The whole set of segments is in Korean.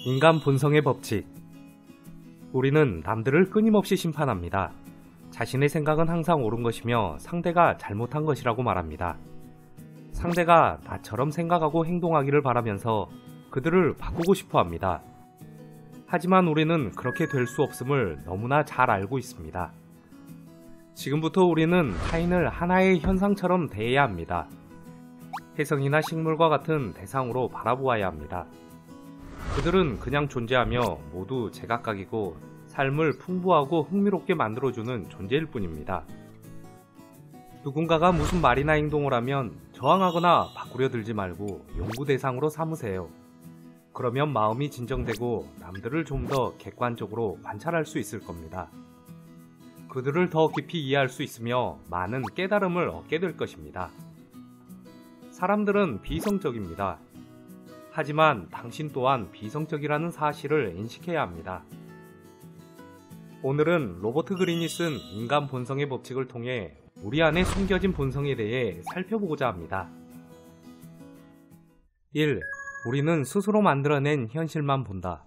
인간 본성의 법칙. 우리는 남들을 끊임없이 심판합니다. 자신의 생각은 항상 옳은 것이며 상대가 잘못한 것이라고 말합니다. 상대가 나처럼 생각하고 행동하기를 바라면서 그들을 바꾸고 싶어 합니다. 하지만 우리는 그렇게 될 수 없음을 너무나 잘 알고 있습니다. 지금부터 우리는 타인을 하나의 현상처럼 대해야 합니다. 혜성이나 식물과 같은 대상으로 바라보아야 합니다. 그들은 그냥 존재하며 모두 제각각이고 삶을 풍부하고 흥미롭게 만들어주는 존재일 뿐입니다. 누군가가 무슨 말이나 행동을 하면 저항하거나 바꾸려 들지 말고 연구 대상으로 삼으세요. 그러면 마음이 진정되고 남들을 좀 더 객관적으로 관찰할 수 있을 겁니다. 그들을 더 깊이 이해할 수 있으며 많은 깨달음을 얻게 될 것입니다. 사람들은 비이성적입니다. 하지만 당신 또한 비이성적이라는 사실을 인식해야 합니다. 오늘은 로버트 그린이 쓴 인간 본성의 법칙을 통해 우리 안에 숨겨진 본성에 대해 살펴보고자 합니다. 1. 우리는 스스로 만들어낸 현실만 본다.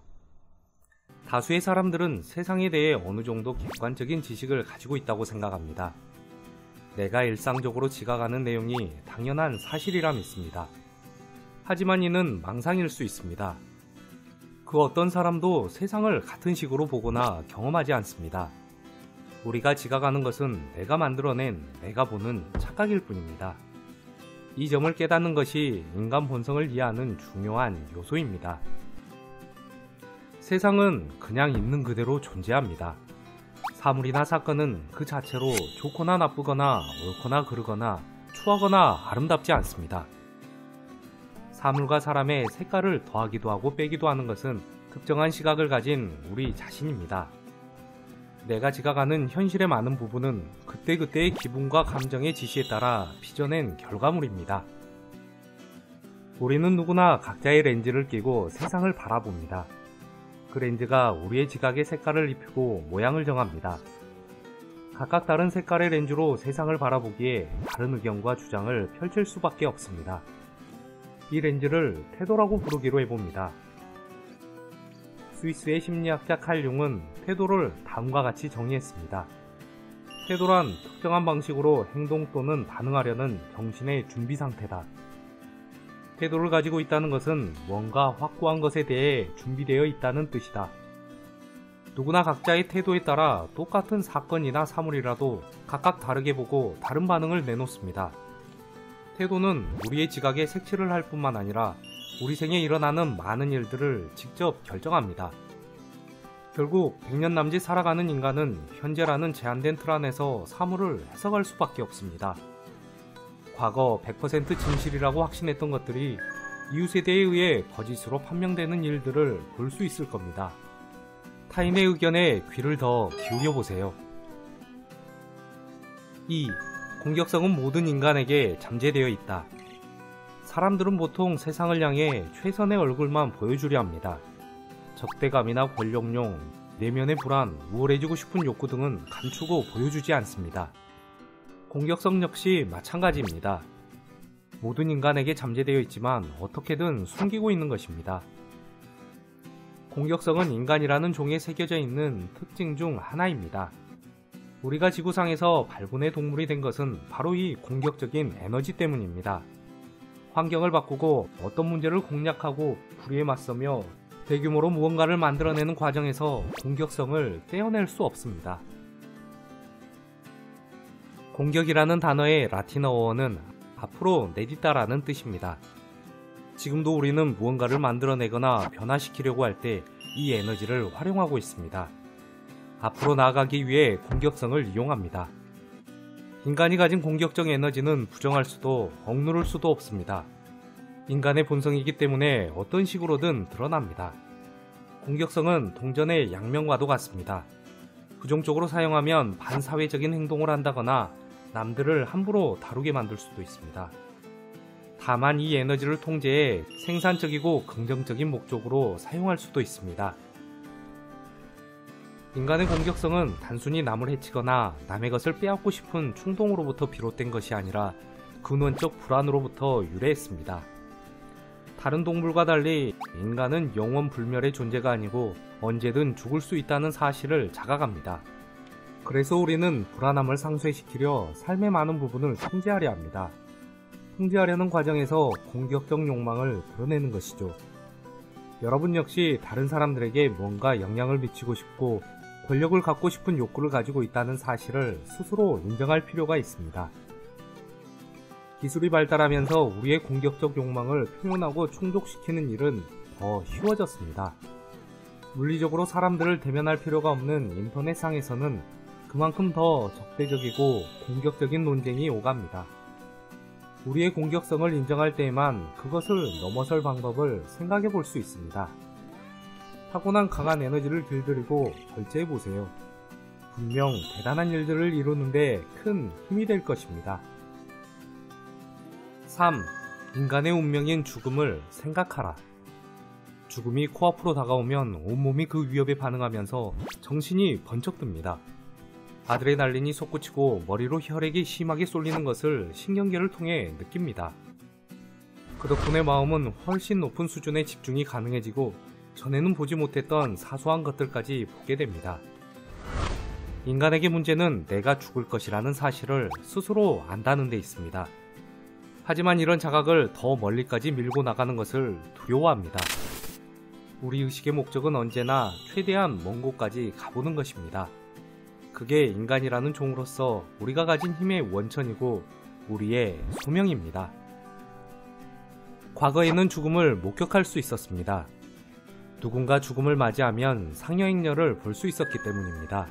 다수의 사람들은 세상에 대해 어느 정도 객관적인 지식을 가지고 있다고 생각합니다. 내가 일상적으로 지각하는 내용이 당연한 사실이라 믿습니다. 하지만 이는 망상일 수 있습니다. 그 어떤 사람도 세상을 같은 식으로 보거나 경험하지 않습니다. 우리가 지각하는 것은 내가 만들어낸, 내가 보는 착각일 뿐입니다. 이 점을 깨닫는 것이 인간 본성을 이해하는 중요한 요소입니다. 세상은 그냥 있는 그대로 존재합니다. 사물이나 사건은 그 자체로 좋거나 나쁘거나 옳거나 그르거나 추하거나 아름답지 않습니다. 사물과 사람의 색깔을 더하기도 하고 빼기도 하는 것은 특정한 시각을 가진 우리 자신입니다. 내가 지각하는 현실의 많은 부분은 그때그때의 기분과 감정의 지시에 따라 빚어낸 결과물입니다. 우리는 누구나 각자의 렌즈를 끼고 세상을 바라봅니다. 그 렌즈가 우리의 지각의 색깔을 입히고 모양을 정합니다. 각각 다른 색깔의 렌즈로 세상을 바라보기에 다른 의견과 주장을 펼칠 수밖에 없습니다. 이 렌즈를 태도라고 부르기로 해봅니다. 스위스의 심리학자 칼 융은 태도를 다음과 같이 정의했습니다. 태도란 특정한 방식으로 행동 또는 반응하려는 정신의 준비 상태다. 태도를 가지고 있다는 것은 뭔가 확고한 것에 대해 준비되어 있다는 뜻이다. 누구나 각자의 태도에 따라 똑같은 사건이나 사물이라도 각각 다르게 보고 다른 반응을 내놓습니다. 태도는 우리의 지각에 색칠을 할 뿐만 아니라 우리 생에 일어나는 많은 일들을 직접 결정합니다. 결국 100년 남짓 살아가는 인간은 현재라는 제한된 틀 안에서 사물을 해석할 수밖에 없습니다. 과거 100% 진실이라고 확신했던 것들이 이웃세대에 의해 거짓으로 판명되는 일들을 볼 수 있을 겁니다. 타인의 의견에 귀를 더 기울여 보세요. 2. 공격성은 모든 인간에게 잠재되어 있다. 사람들은 보통 세상을 향해 최선의 얼굴만 보여주려 합니다. 적대감이나 권력욕, 내면의 불안, 우월해지고 싶은 욕구 등은 감추고 보여주지 않습니다. 공격성 역시 마찬가지입니다. 모든 인간에게 잠재되어 있지만 어떻게든 숨기고 있는 것입니다. 공격성은 인간이라는 종에 새겨져 있는 특징 중 하나입니다. 우리가 지구상에서 발군의 동물이 된 것은 바로 이 공격적인 에너지 때문입니다. 환경을 바꾸고 어떤 문제를 공략하고 불의에 맞서며 대규모로 무언가를 만들어내는 과정에서 공격성을 떼어낼 수 없습니다. 공격이라는 단어의 라틴어어는 앞으로 내딛다라는 뜻입니다. 지금도 우리는 무언가를 만들어내거나 변화시키려고 할 때 이 에너지를 활용하고 있습니다. 앞으로 나아가기 위해 공격성을 이용합니다. 인간이 가진 공격적 에너지는 부정할 수도 억누를 수도 없습니다. 인간의 본성이기 때문에 어떤 식으로든 드러납니다. 공격성은 동전의 양면과도 같습니다. 부정적으로 사용하면 반사회적인 행동을 한다거나 남들을 함부로 다루게 만들 수도 있습니다. 다만 이 에너지를 통제해 생산적이고 긍정적인 목적으로 사용할 수도 있습니다. 인간의 공격성은 단순히 남을 해치거나 남의 것을 빼앗고 싶은 충동으로부터 비롯된 것이 아니라 근원적 불안으로부터 유래했습니다. 다른 동물과 달리 인간은 영원 불멸의 존재가 아니고 언제든 죽을 수 있다는 사실을 자각합니다. 그래서 우리는 불안함을 상쇄시키려 삶의 많은 부분을 통제하려 합니다. 통제하려는 과정에서 공격적 욕망을 드러내는 것이죠. 여러분 역시 다른 사람들에게 뭔가 영향을 미치고 싶고 권력을 갖고 싶은 욕구를 가지고 있다는 사실을 스스로 인정할 필요가 있습니다. 기술이 발달하면서 우리의 공격적 욕망을 표현하고 충족시키는 일은 더 쉬워졌습니다. 물리적으로 사람들을 대면할 필요가 없는 인터넷상에서는 그만큼 더 적대적이고 공격적인 논쟁이 오갑니다. 우리의 공격성을 인정할 때에만 그것을 넘어설 방법을 생각해 볼 수 있습니다. 타고난 강한 에너지를 길들이고 절제해 보세요. 분명 대단한 일들을 이루는데 큰 힘이 될 것입니다. 3. 인간의 운명인 죽음을 생각하라. 죽음이 코앞으로 다가오면 온몸이 그 위협에 반응하면서 정신이 번쩍 듭니다. 아드레날린이 솟구치고 머리로 혈액이 심하게 쏠리는 것을 신경계를 통해 느낍니다. 그 덕분에 마음은 훨씬 높은 수준의 집중이 가능해지고 전에는 보지 못했던 사소한 것들까지 보게 됩니다. 인간에게 문제는 내가 죽을 것이라는 사실을 스스로 안다는 데 있습니다. 하지만 이런 자각을 더 멀리까지 밀고 나가는 것을 두려워합니다. 우리 의식의 목적은 언제나 최대한 먼 곳까지 가보는 것입니다. 그게 인간이라는 종으로서 우리가 가진 힘의 원천이고 우리의 소명입니다. 과거에는 죽음을 목격할 수 있었습니다. 누군가 죽음을 맞이하면 상여행렬을 볼 수 있었기 때문입니다.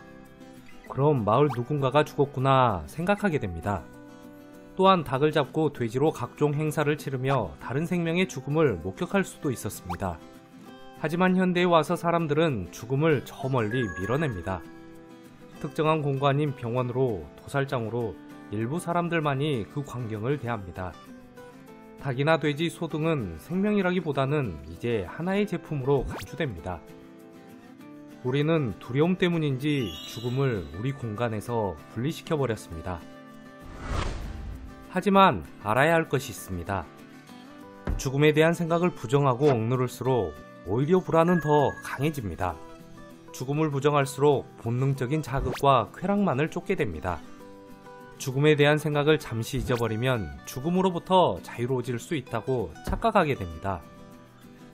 그럼 마을 누군가가 죽었구나 생각하게 됩니다. 또한 닭을 잡고 돼지로 각종 행사를 치르며 다른 생명의 죽음을 목격할 수도 있었습니다. 하지만 현대에 와서 사람들은 죽음을 저 멀리 밀어냅니다. 특정한 공간인 병원으로 도살장으로 일부 사람들만이 그 광경을 대합니다. 닭이나 돼지, 소 등은 생명이라기보다는 이제 하나의 제품으로 간주됩니다. 우리는 두려움 때문인지 죽음을 우리 공간에서 분리시켜버렸습니다. 하지만 알아야 할 것이 있습니다. 죽음에 대한 생각을 부정하고 억누를수록 오히려 불안은 더 강해집니다. 죽음을 부정할수록 본능적인 자극과 쾌락만을 쫓게 됩니다. 죽음에 대한 생각을 잠시 잊어버리면 죽음으로부터 자유로워질 수 있다고 착각하게 됩니다.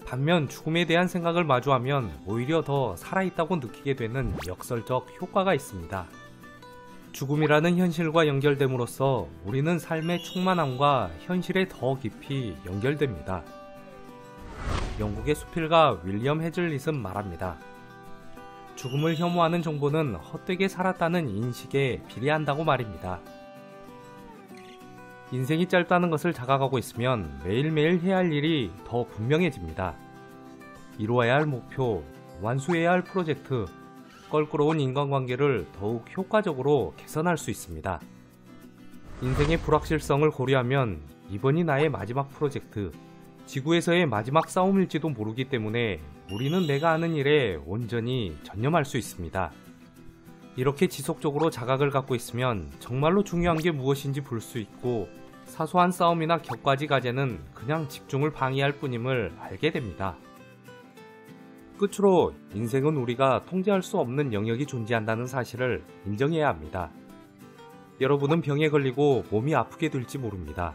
반면 죽음에 대한 생각을 마주하면 오히려 더 살아있다고 느끼게 되는 역설적 효과가 있습니다. 죽음이라는 현실과 연결됨으로써 우리는 삶의 충만함과 현실에 더 깊이 연결됩니다. 영국의 수필가 윌리엄 해즐릿은 말합니다. 죽음을 혐오하는 정보는 헛되게 살았다는 인식에 비례한다고 말입니다. 인생이 짧다는 것을 자각하고 있으면 매일매일 해야 할 일이 더 분명해집니다. 이루어야 할 목표, 완수해야 할 프로젝트, 껄끄러운 인간관계를 더욱 효과적으로 개선할 수 있습니다. 인생의 불확실성을 고려하면 이번이 나의 마지막 프로젝트, 지구에서의 마지막 싸움일지도 모르기 때문에 우리는 내가 하는 일에 온전히 전념할 수 있습니다. 이렇게 지속적으로 자각을 갖고 있으면 정말로 중요한 게 무엇인지 볼 수 있고 사소한 싸움이나 격가지 과제는 그냥 집중을 방해할 뿐임을 알게 됩니다. 끝으로 인생은 우리가 통제할 수 없는 영역이 존재한다는 사실을 인정해야 합니다. 여러분은 병에 걸리고 몸이 아프게 될지 모릅니다.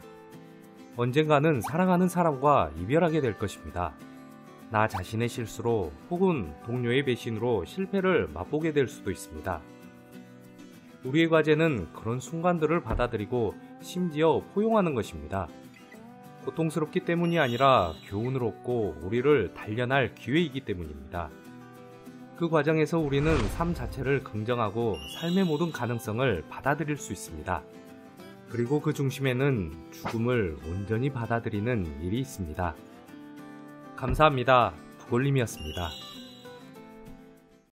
언젠가는 사랑하는 사람과 이별하게 될 것입니다. 나 자신의 실수로 혹은 동료의 배신으로 실패를 맛보게 될 수도 있습니다. 우리의 과제는 그런 순간들을 받아들이고 심지어 포용하는 것입니다. 고통스럽기 때문이 아니라 교훈을 얻고 우리를 단련할 기회이기 때문입니다. 그 과정에서 우리는 삶 자체를 긍정하고 삶의 모든 가능성을 받아들일 수 있습니다. 그리고 그 중심에는 죽음을 온전히 받아들이는 일이 있습니다. 감사합니다. 부골님이었습니다.